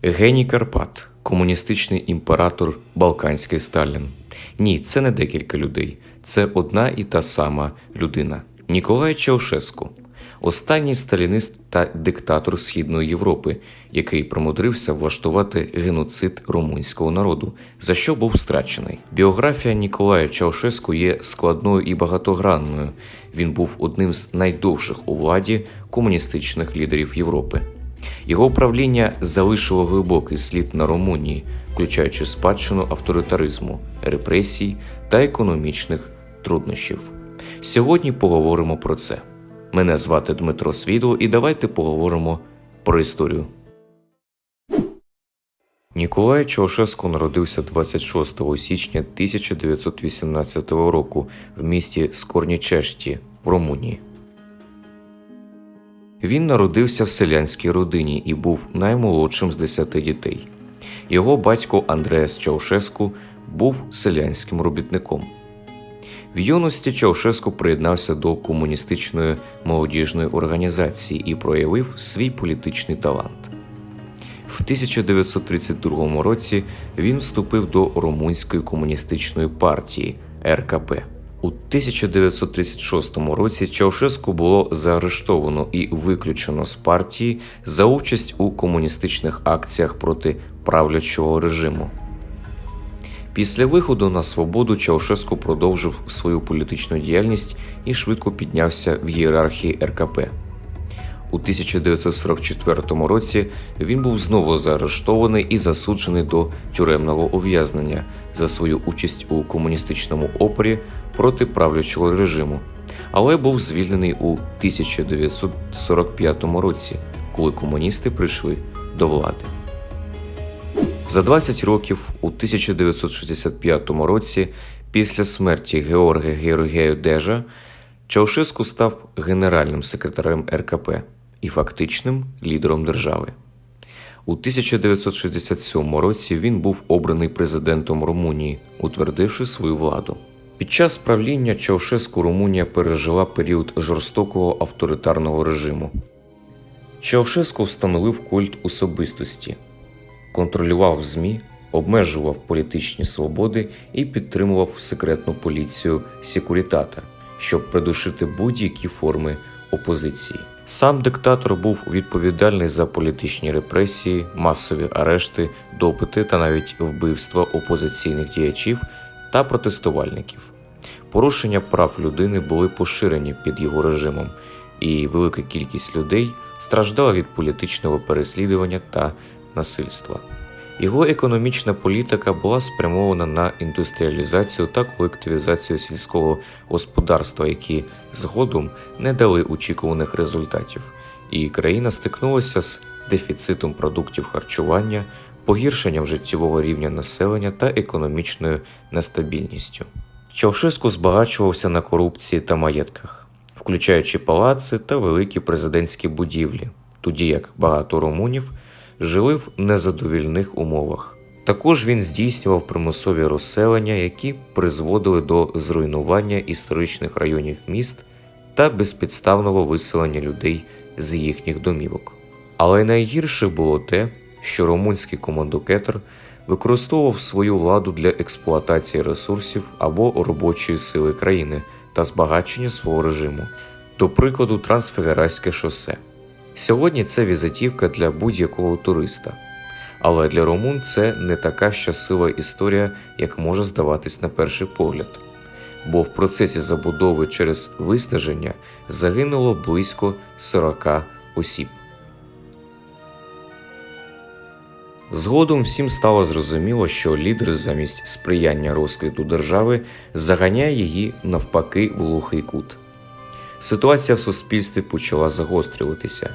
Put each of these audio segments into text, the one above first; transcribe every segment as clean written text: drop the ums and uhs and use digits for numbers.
Геній Карпат – комуністичний імператор, балканський Сталін. Ні, це не декілька людей. Це одна і та сама людина. Ніколай Чаушеску – останній сталінист та диктатор Східної Європи, який примудрився влаштувати геноцид румунського народу, за що був страчений. Біографія Ніколая Чаушеску є складною і багатогранною. Він був одним з найдовших у владі комуністичних лідерів Європи. Його правління залишило глибокий слід на Румунії, включаючи спадщину авторитаризму, репресій та економічних труднощів. Сьогодні поговоримо про це. Мене звати Дмитро Свідло, і давайте поговоримо про історію. Ніколай Чаушеску народився 26 січня 1918 року в місті Скорнічешті в Румунії. Він народився в селянській родині і був наймолодшим з 10 дітей. Його батько Андреас Чаушеску був селянським робітником. В юності Чаушеску приєднався до комуністичної молодіжної організації і проявив свій політичний талант. В 1932 році він вступив до Румунської комуністичної партії РКП. У 1936 році Чаушеску було заарештовано і виключено з партії за участь у комуністичних акціях проти правлячого режиму. Після виходу на свободу Чаушеску продовжив свою політичну діяльність і швидко піднявся в ієрархії РКП. У 1944 році він був знову заарештований і засуджений до тюремного ув'язнення за свою участь у комуністичному опорі проти правлячого режиму, але був звільнений у 1945 році, коли комуністи прийшли до влади. За 20 років, у 1965 році, після смерті Георга Георгію-Дежа, Чаушеску став генеральним секретарем РКП і фактичним лідером держави. У 1967 році він був обраний президентом Румунії, утвердивши свою владу. Під час правління Чаушеску Румунія пережила період жорстокого авторитарного режиму. Чаушеску встановив культ особистості, контролював ЗМІ, обмежував політичні свободи і підтримував секретну поліцію Секурітата, щоб придушити будь-які форми опозиції. Сам диктатор був відповідальний за політичні репресії, масові арешти, допити та навіть вбивства опозиційних діячів та протестувальників. Порушення прав людини були поширені під його режимом, і велика кількість людей страждала від політичного переслідування та насильства. Його економічна політика була спрямована на індустріалізацію та колективізацію сільського господарства, які згодом не дали очікуваних результатів, і країна стикнулася з дефіцитом продуктів харчування, погіршенням життєвого рівня населення та економічною нестабільністю. Чаушеску збагачувався на корупції та маєтках, включаючи палаци та великі президентські будівлі, тоді як багато румунів жили в незадовільних умовах. Також він здійснював примусові розселення, які призводили до зруйнування історичних районів міст та безпідставного виселення людей з їхніх домівок. Але найгірше було те, що румунський командокетр використовував свою владу для експлуатації ресурсів або робочої сили країни та збагачення свого режиму, до прикладу Трансфедеральське шосе. Сьогодні це візитівка для будь-якого туриста. Але для румун це не така щаслива історія, як може здаватись на перший погляд. Бо в процесі забудови через виснаження загинуло близько 40 осіб. Згодом всім стало зрозуміло, що лідер замість сприяння розквіту держави заганяє її навпаки в глухий кут. Ситуація в суспільстві почала загострюватися,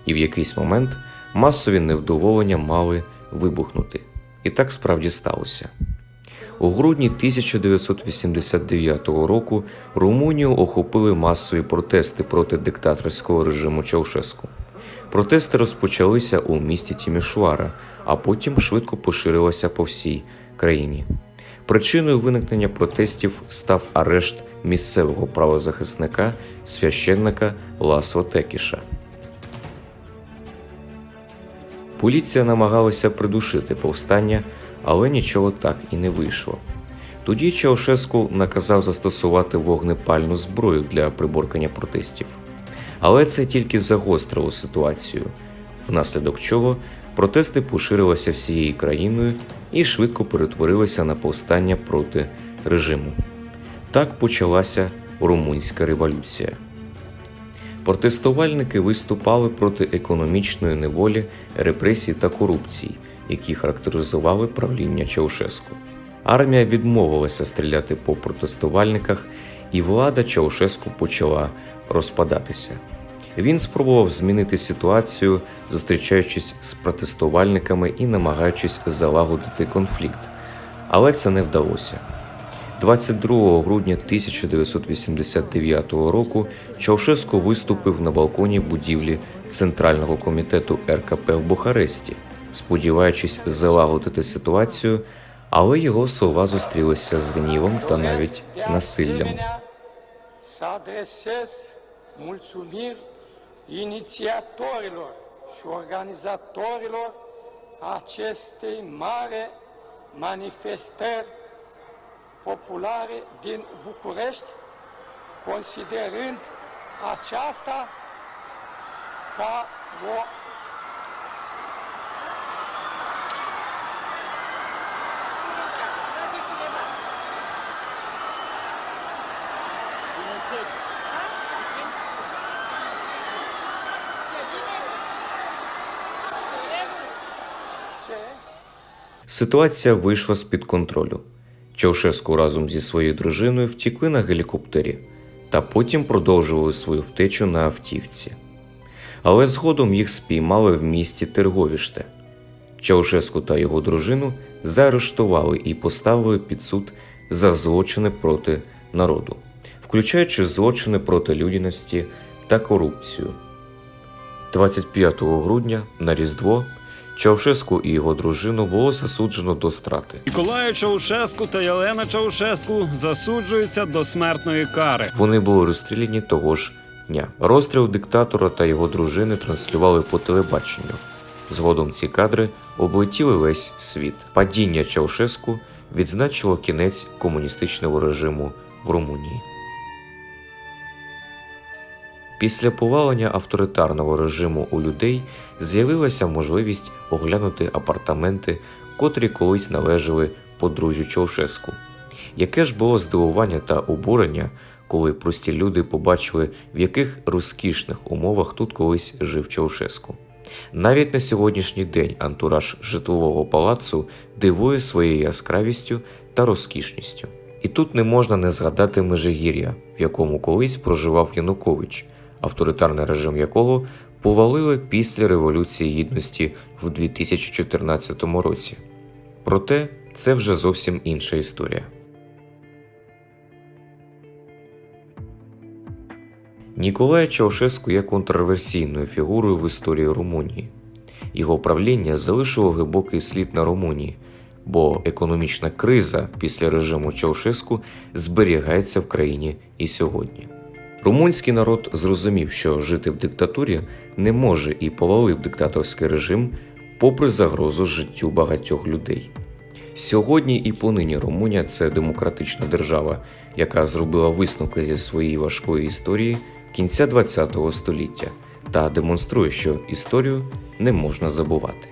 і в якийсь момент масові невдоволення мали вибухнути. І так справді сталося. У грудні 1989 року Румунію охопили масові протести проти диктаторського режиму Чаушеску. Протести розпочалися у місті Тімішоара, а потім швидко поширилися по всій країні. Причиною виникнення протестів став арешт місцевого правозахисника, священника Ласло Текіша. Поліція намагалася придушити повстання, але нічого так і не вийшло. Тоді Чаушеску наказав застосувати вогнепальну зброю для приборкання протестів. Але це тільки загострило ситуацію, внаслідок чого протести поширилися всією країною і швидко перетворилися на повстання проти режиму. Так почалася Румунська революція. Протестувальники виступали проти економічної неволі, репресій та корупції, які характеризували правління Чаушеску. Армія відмовилася стріляти по протестувальниках, і влада Чаушеску почала розпадатися. Він спробував змінити ситуацію, зустрічаючись з протестувальниками і намагаючись залагодити конфлікт, але це не вдалося. 22 грудня 1989 року Чаушеску виступив на балконі будівлі Центрального комітету РКП в Бухаресті, сподіваючись залагодити ситуацію, але його слова зустрілися з гнівом та навіть насиллям. Inițiatorilor și organizatorilor acestei mari manifestări populare din București, considerând aceasta ca o Ситуація вийшла з-під контролю. Чаушеску разом зі своєю дружиною втікли на гелікоптері та потім продовжували свою втечу на автівці. Але згодом їх спіймали в місті Терговіште. Чаушеску та його дружину заарештували і поставили під суд за злочини проти народу, включаючи злочини проти людяності та корупцію. 25 грудня на Різдво Чаушеску і його дружину було засуджено до страти. Ніколай Чаушеску та Єлена Чаушеску засуджуються до смертної кари. Вони були розстріляні того ж дня. Розстріл диктатора та його дружини транслювали по телебаченню. Згодом ці кадри облетіли весь світ. Падіння Чаушеску відзначило кінець комуністичного режиму в Румунії. Після повалення авторитарного режиму у людей з'явилася можливість оглянути апартаменти, котрі колись належали подружжю Чаушеску. Яке ж було здивування та обурення, коли прості люди побачили, в яких розкішних умовах тут колись жив Чаушеску. Навіть на сьогоднішній день антураж житлового палацу дивує своєю яскравістю та розкішністю. І тут не можна не згадати Межигір'я, в якому колись проживав Янукович, авторитарний режим якого повалили після Революції Гідності в 2014 році. Проте це вже зовсім інша історія. Ніколай Чаушеску є контроверсійною фігурою в історії Румунії. Його правління залишило глибокий слід на Румунії, бо економічна криза після режиму Чаушеску зберігається в країні і сьогодні. Румунський народ зрозумів, що жити в диктатурі не може, і повалив диктаторський режим попри загрозу життю багатьох людей. Сьогодні і понині Румунія – це демократична держава, яка зробила висновки зі своєї важкої історії кінця ХХ століття та демонструє, що історію не можна забувати.